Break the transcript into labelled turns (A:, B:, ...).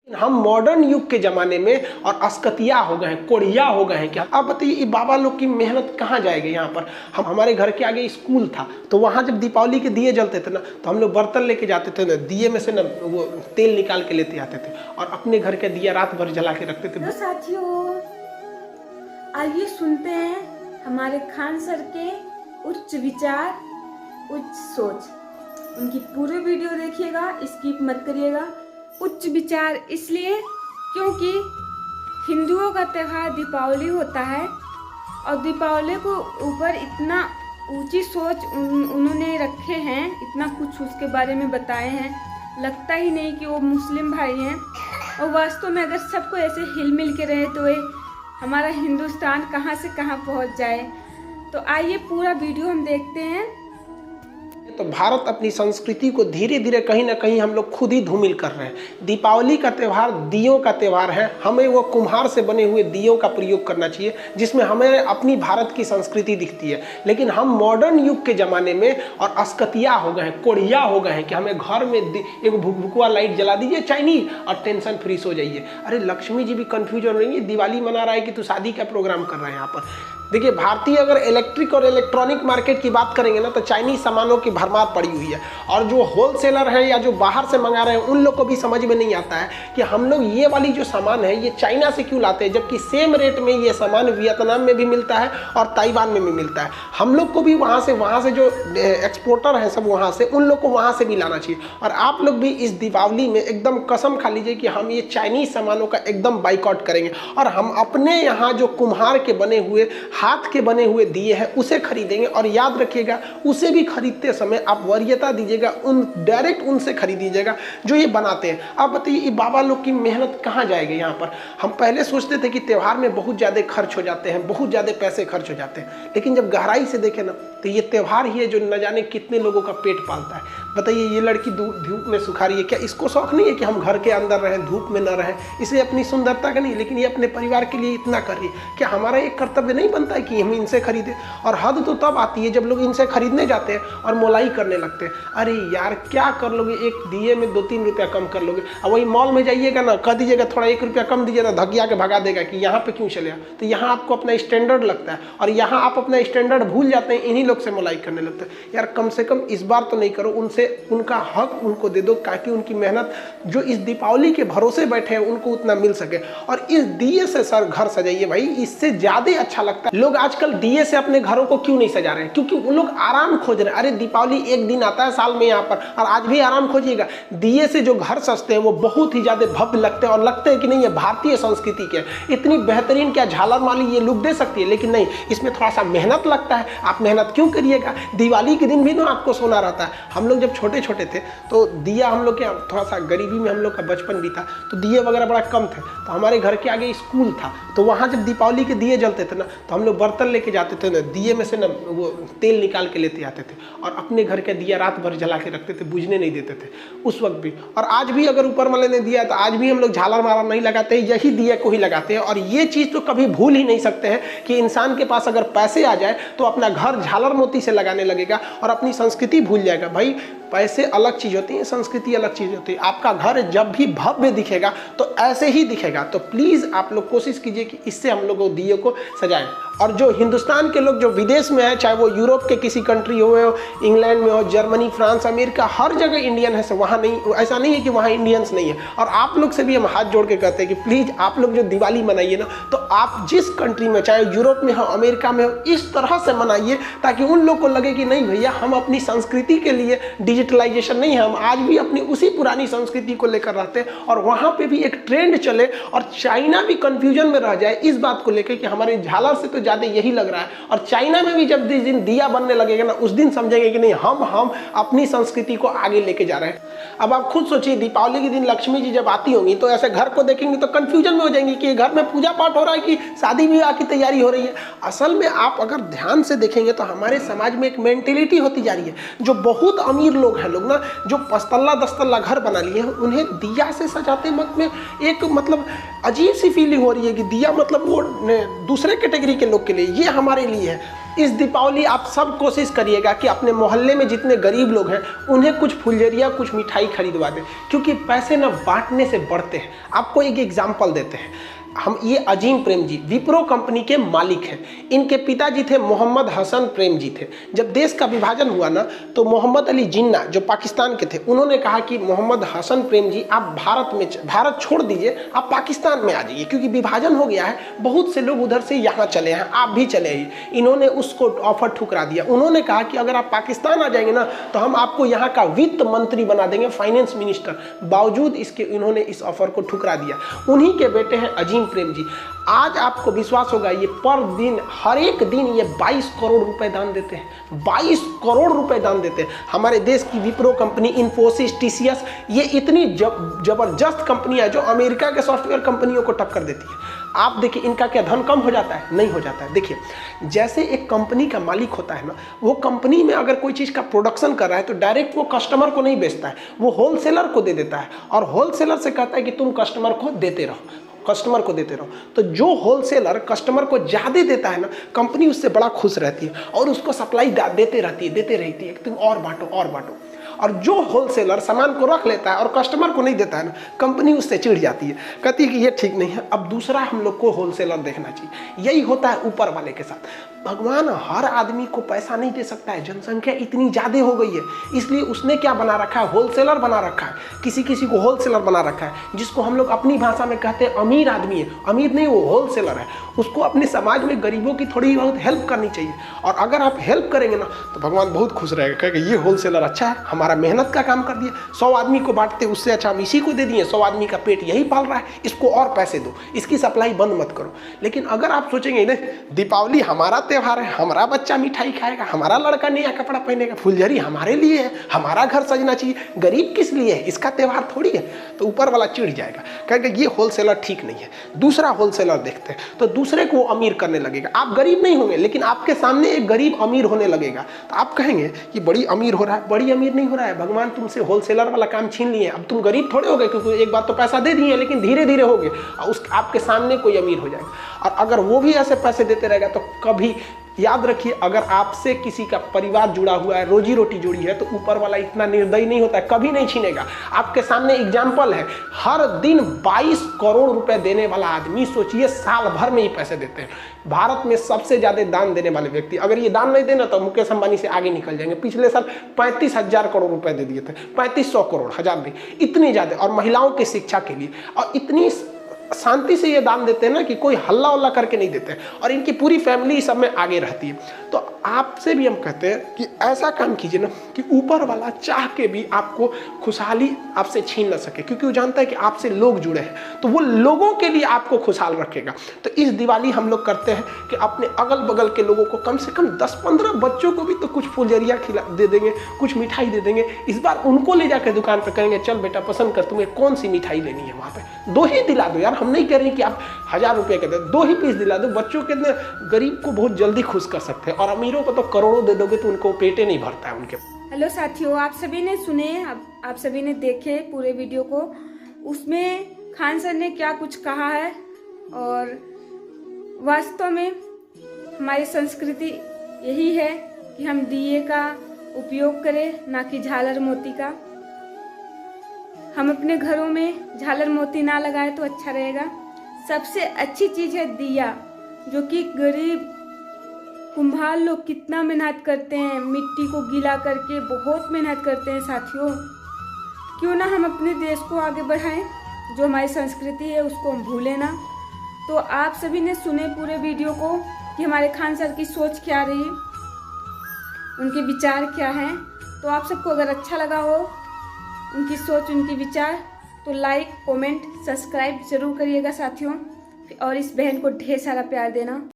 A: हम मॉडर्न युग के जमाने में और अस्कतिया हो गए हैं, कोढ़िया हो गए हैं। क्या अब बताइए बाबा लोग की मेहनत कहाँ जाएगी। यहाँ पर हमारे घर के आगे स्कूल था, तो वहाँ जब दीपावली के दिए जलते थे ना, तो हम लोग बर्तन लेके जाते थे ना, दिए में से ना वो तेल निकाल के लेते आते थे और अपने घर के दिया रात भर जला के रखते थे।
B: तो साथियों, आइए सुनते हैं हमारे खान सर के उच्च विचार, उच्च सोच। उनकी पूरे वीडियो देखिएगा, स्किप मत करिएगा। उच्च विचार इसलिए क्योंकि हिंदुओं का त्यौहार दीपावली होता है और दीपावली को ऊपर इतना ऊंची सोच उन्होंने रखे हैं, इतना कुछ उसके बारे में बताए हैं, लगता ही नहीं कि वो मुस्लिम भाई हैं। और वास्तव में अगर सबको ऐसे हिल मिल के रहे तो ये हमारा हिंदुस्तान कहाँ से कहाँ पहुँच जाए। तो आइए पूरा वीडियो हम देखते हैं।
A: तो भारत अपनी संस्कृति को धीरे धीरे कहीं ना कहीं हम लोग खुद ही धूमिल कर रहे हैं। दीपावली का त्यौहार दियों का त्यौहार है, हमें वो कुम्हार से बने हुए दियों का प्रयोग करना चाहिए जिसमें हमें अपनी भारत की संस्कृति दिखती है। लेकिन हम मॉडर्न युग के ज़माने में और अस्कतिया हो गए हैं, कोढ़िया हो गए हैं कि हमें घर में एक भुकभुकवा लाइट जला दीजिए चाइनीज और टेंशन फ्री सो जाइए। अरे लक्ष्मी जी भी कन्फ्यूज हो रही है, दिवाली मना रहा है कि तू शादी का प्रोग्राम कर रहा है। यहाँ पर देखिए, भारतीय अगर इलेक्ट्रिक और इलेक्ट्रॉनिक मार्केट की बात करेंगे ना, तो चाइनीज सामानों की भरमार पड़ी हुई है। और जो होलसेलर है या जो बाहर से मंगा रहे हैं उन लोग को भी समझ में नहीं आता है कि हम लोग ये वाली जो सामान है ये चाइना से क्यों लाते हैं, जबकि सेम रेट में ये सामान वियतनाम में भी मिलता है और ताइवान में भी मिलता है। हम लोग को भी वहाँ से जो एक्सपोर्टर हैं सब वहाँ से, उन लोग को वहाँ से भी लाना चाहिए। और आप लोग भी इस दीपावली में एकदम कसम खा लीजिए कि हम ये चाइनीज सामानों का एकदम बाइकआउट करेंगे और हम अपने यहाँ जो कुम्हार के बने हुए, हाथ के बने हुए दिए हैं उसे खरीदेंगे। और याद रखिएगा, उसे भी खरीदते समय आप वरीयता दीजिएगा, डायरेक्ट उनसे खरीदिएगा जो ये बनाते हैं। अब बताइए ये बाबा लोग की मेहनत कहाँ जाएगी। यहाँ पर हम पहले सोचते थे कि त्यौहार में बहुत ज़्यादा खर्च हो जाते हैं, बहुत ज़्यादा पैसे खर्च हो जाते हैं, लेकिन जब गहराई से देखें ना तो ये त्यौहार ही है जो न जाने कितने लोगों का पेट पालता है। बताइए ये लड़की धूप में सुखा रही है, क्या इसको शौक नहीं है कि हम घर के अंदर रहें, धूप में न रहें? इसे अपनी सुंदरता का नहीं, लेकिन ये अपने परिवार के लिए इतना कर रही है। क्या हमारा एक कर्तव्य नहीं बनता है कि हम इनसे खरीदें? और हद तो तब आती है जब लोग इनसे खरीदने जाते हैं और मोलाई करने लगते हैं। अरे यार क्या कर लोगे, एक दिए में 2-3 रुपया कम कर लोगे। अब वही मॉल में जाइएगा ना, कह दीजिएगा थोड़ा 1 रुपया कम दीजिए ना, धकिया के भगा देगा कि यहाँ पे क्यों चले। तो यहाँ आपको अपना स्टैंडर्ड लगता है और यहाँ आप अपना स्टैंडर्ड भूल जाते हैं, इन्हीं लोग से मोलाई करने लगते हैं। यार कम से कम इस बार तो नहीं करो, उनसे उनका हक उनको दे दो ताकि उनकी मेहनत जो इस दीपावली के भरोसे बैठे हैं उनको उतना मिल सके। और इस दिए से सर घर सजाइए भाई, इससे ज़्यादा अच्छा लगता है। लोग आजकल दिए से अपने घरों को क्यों नहीं सजा रहे हैं? क्योंकि वो लोग आराम खोज रहे हैं। अरे दीपावली एक दिन आता है साल में यहाँ पर, और आज भी आराम खोजिएगा। दिए से जो घर सजते हैं वो बहुत ही ज़्यादा भव्य लगते हैं और लगते हैं कि नहीं ये भारतीय संस्कृति के इतनी बेहतरीन, क्या झालर माली ये लुक दे सकती है। लेकिन नहीं, इसमें थोड़ा सा मेहनत लगता है। आप मेहनत क्यों करिएगा? दिवाली के दिन भी ना आपको सोना रहता है। हम लोग जब छोटे छोटे थे तो दिया, हम लोग के थोड़ा सा गरीबी में हम लोग का बचपन भी था, तो दिए वगैरह बड़ा कम थे। तो हमारे घर के आगे स्कूल था, तो वहाँ जब दीपावली के दिए जलते थे ना, तो हम लोग बर्तन लेके जाते थे ना, दिए में से ना वो तेल निकाल के लेते आते थे और अपने घर के दिया रात भर जला के रखते थे, बुझने नहीं देते थे उस वक्त भी। और आज भी अगर ऊपर वाले ने दिया तो आज भी हम लोग झालर मारा नहीं लगाते, यही दिए को ही लगाते हैं। और ये चीज़ तो कभी भूल ही नहीं सकते हैं कि इंसान के पास अगर पैसे आ जाए तो अपना घर झालर मोती से लगाने लगेगा और अपनी संस्कृति भूल जाएगा। भाई पैसे अलग चीज़ होती है, संस्कृति अलग चीज़ होती है। आपका घर जब भी भव्य दिखेगा तो ऐसे ही दिखेगा। तो प्लीज़ आप लोग कोशिश कीजिए कि इससे हम लोग दिए को सजाएं। और जो हिंदुस्तान के लोग जो विदेश में है, चाहे वो यूरोप के किसी कंट्री हो, इंग्लैंड में हो, जर्मनी, फ्रांस, अमेरिका, हर जगह इंडियन है। वहाँ नहीं, ऐसा नहीं है कि वहाँ इंडियंस नहीं है। और आप लोग से भी हम हाथ जोड़ के कहते हैं कि प्लीज़ आप लोग जो दिवाली मनाइए ना, तो आप जिस कंट्री में, चाहे यूरोप में हो, अमेरिका में हो, इस तरह से मनाइए ताकि उन लोग को लगे कि नहीं भैया हम अपनी संस्कृति के लिए, डिजिटलाइजेशन नहीं है, हम आज भी अपनी उसी पुरानी संस्कृति को लेकर रहते हैं। और वहाँ पे भी एक ट्रेंड चले और चाइना भी कंफ्यूजन में रह जाए इस बात को लेकर कि हमारे झालर से तो ज़्यादा यही लग रहा है। और चाइना में भी जब जिस दिन दिया बनने लगेगा ना, उस दिन समझेंगे कि नहीं हम अपनी संस्कृति को आगे लेके जा रहे हैं। अब आप खुद सोचिए, दीपावली के दिन लक्ष्मी जी जब आती होंगी तो ऐसे घर को देखेंगे तो कंफ्यूजन में हो जाएंगे कि घर में पूजा पाठ हो रहा है कि शादी विवाह की तैयारी हो रही है। असल में आप अगर ध्यान से देखेंगे तो हमारे समाज में एक मेंटेलिटी होती जा रही है। जो बहुत अमीर लोग हैं, लोग ना जो 5 तल्ला 10 तल्ला घर बना लिए हैं, उन्हें दिया से सजाते वक्त में एक मतलब अजीब सी फीलिंग हो रही है कि दिया मतलब वो दूसरे कैटेगरी के लोग के लिए, ये हमारे लिए है। इस दीपावली आप सब कोशिश करिएगा कि अपने मोहल्ले में जितने गरीब लोग हैं उन्हें कुछ फुलझड़िया, कुछ मिठाई खरीदवा दें, क्योंकि पैसे ना बांटने से बढ़ते हैं। आपको एक एग्जाम्पल देते हैं। हम ये अजीम प्रेम जी विप्रो कंपनी के मालिक हैं। इनके पिताजी थे मोहम्मद हसन प्रेम जी थे। जब देश का विभाजन हुआ ना, तो मोहम्मद अली जिन्ना जो पाकिस्तान के थे, उन्होंने कहा कि मोहम्मद हसन प्रेम जी आप भारत छोड़ दीजिए, आप पाकिस्तान में आ जाइए, क्योंकि विभाजन हो गया है, बहुत से लोग उधर से यहाँ चले हैं, आप भी चले आइए। इन्होंने उसको ऑफर ठुकरा दिया। उन्होंने कहा कि अगर आप पाकिस्तान आ जाएंगे ना, तो हम आपको यहाँ का वित्त मंत्री बना देंगे, फाइनेंस मिनिस्टर। बावजूद इसके इन्होंने इस ऑफर को ठुकरा दिया। उन्हीं के बेटे हैं अजीम प्रेम जी। आज आपको विश्वास होगा, ये पर दिन, हर एक दिन ये 22 करोड़ रुपए दान देते हैं। 22 करोड़ रुपए दान देते हैं। हमारे देश की विप्रो कंपनी, इन्फोसिस, टीसीएस, ये इतनी जबरदस्त कंपनी है जो अमेरिका के सॉफ्टवेयर कंपनियों को टक्कर देती है। आप देखिए, इनका क्या धन कम हो जाता है? नहीं हो जाता है। देखिए, जैसे एक कंपनी का मालिक होता है ना, वो कंपनी में अगर कोई चीज़ का प्रोडक्शन कर रहा है तो डायरेक्ट वो कस्टमर को नहीं बेचता है, वो होलसेलर को दे देता है, और होलसेलर से कहता है कि तुम कस्टमर को देते रहो। तो जो होलसेलर कस्टमर को ज़्यादा देता है ना, कंपनी उससे बड़ा खुश रहती है और उसको सप्लाई देते रहती है, तुम और बांटो। और जो होलसेलर सामान को रख लेता है और कस्टमर को नहीं देता है ना, कंपनी उससे चिढ़ जाती है, कहती है कि ये ठीक नहीं है, अब दूसरा हम लोग को होलसेलर देखना चाहिए। यही होता है ऊपर वाले के साथ। भगवान हर आदमी को पैसा नहीं दे सकता है, जनसंख्या इतनी ज़्यादा हो गई है, इसलिए उसने क्या बना रखा है? होलसेलर बना रखा है। किसी को होलसेलर बना रखा है, जिसको हम लोग अपनी भाषा में कहते हैं अमीर आदमी है। अमीर नहीं, वो होलसेलर है। उसको अपने समाज में गरीबों की थोड़ी बहुत हेल्प करनी चाहिए, और अगर आप हेल्प करेंगे ना, तो भगवान बहुत खुश रहेगा, कहेगा ये होलसेलर अच्छा है, हमारा मेहनत का काम कर दिया। 100 आदमी को बांटते, उससे अच्छा हम इसी को दे दिए, 100 आदमी का पेट यही पाल रहा है, इसको और पैसे दो, इसकी सप्लाई बंद मत करो। लेकिन अगर आप सोचेंगे नहीं, दीपावली हमारा त्यौहार है, हमारा बच्चा मिठाई खाएगा, हमारा लड़का नया कपड़ा पहनेगा, फुलझड़ी हमारे लिए है, हमारा घर सजना चाहिए, गरीब किस लिए है, इसका त्यौहार थोड़ी है, तो ऊपर वाला चिढ़ जाएगा, कहेगा ये होलसेलर ठीक नहीं है। दूसरा होलसेलर देखते हैं, तो दूसरे को अमीर करने लगेगा। आप गरीब नहीं होंगे, लेकिन आपके सामने एक गरीब अमीर होने लगेगा, तो आप कहेंगे कि बड़ी अमीर हो रहा है। बड़ी अमीर नहीं हो रहा है, भगवान तुमसे होलसेलर वाला काम छीन लिए, अब तुम गरीब थोड़े हो गए, क्योंकि एक बार तो पैसा दे दिए, लेकिन धीरे धीरे हो गए, और आपके सामने कोई अमीर हो जाएगा। और अगर वो भी ऐसे पैसे देते रहेगा, तो कभी याद रखिए, अगर आपसे किसी का परिवार जुड़ा हुआ है, रोजी रोटी जुड़ी है, तो ऊपर वाला इतना निर्दयी नहीं होता है, कभी नहीं छीनेगा। आपके सामने एग्जाम्पल है, हर दिन 22 करोड़ रुपए देने वाला आदमी, सोचिए साल भर में ही पैसे देते हैं। भारत में सबसे ज्यादा दान देने वाले व्यक्ति, अगर ये दान नहीं देना तो मुकेश अंबानी से आगे निकल जाएंगे। पिछले साल 35,000 करोड़ रुपए दे दिए थे, 3500 करोड़, हजार नहीं, इतनी ज्यादा, और महिलाओं की शिक्षा के लिए, और इतनी शांति से ये दान देते हैं ना कि कोई हल्ला उल्ला करके नहीं देते हैं, और इनकी पूरी फैमिली सब में आगे रहती है। तो आपसे भी हम कहते हैं कि ऐसा काम कीजिए ना कि ऊपर वाला चाह के भी आपको खुशहाली आपसे छीन ना सके, क्योंकि वो जानता है कि आपसे लोग जुड़े हैं, तो वो लोगों के लिए आपको खुशहाल रखेगा। तो इस दिवाली हम लोग करते हैं कि अपने अगल बगल के लोगों को, कम से कम 10-15 बच्चों को भी तो कुछ फुलझड़िया दे देंगे, कुछ मिठाई दे देंगे। इस बार उनको ले जाकर दुकान पर कहेंगे, चल बेटा पसंद कर, तुम्हें कौन सी मिठाई लेनी है, वहाँ पे 2 ही दिला दो यार। हम नहीं कह रहे कि आप 1000 रुपये के दे, 2 ही पीस दिला दो। बच्चों के गरीब को बहुत जल्दी खुश कर सकते हैं, और अमीरों को तो करोड़ों दे दोगे तो उनको पेटे नहीं भरता है उनके।
B: हेलो साथियों, आप सभी ने सुने, आप सभी ने देखे पूरे वीडियो को। उसमें खान सर ने क्या कुछ कहा है, और वास्तव में हमारी संस्कृति यही है कि हम दिए का उपयोग करें, ना कि झालर मोती का। हम अपने घरों में झालर मोती ना लगाए तो अच्छा रहेगा। सबसे अच्छी चीज़ है दिया, जो कि गरीब कुम्हार लोग कितना मेहनत करते हैं, मिट्टी को गीला करके बहुत मेहनत करते हैं साथियों। क्यों ना हम अपने देश को आगे बढ़ाएं, जो हमारी संस्कृति है उसको हम भूलें ना। तो आप सभी ने सुने पूरे वीडियो को कि हमारे खान सर की सोच क्या रही, उनके विचार क्या हैं। तो आप सबको अगर अच्छा लगा हो उनकी सोच, उनके विचार, तो लाइक, कमेंट, सब्सक्राइब जरूर करिएगा साथियों, और इस बहन को ढेर सारा प्यार देना।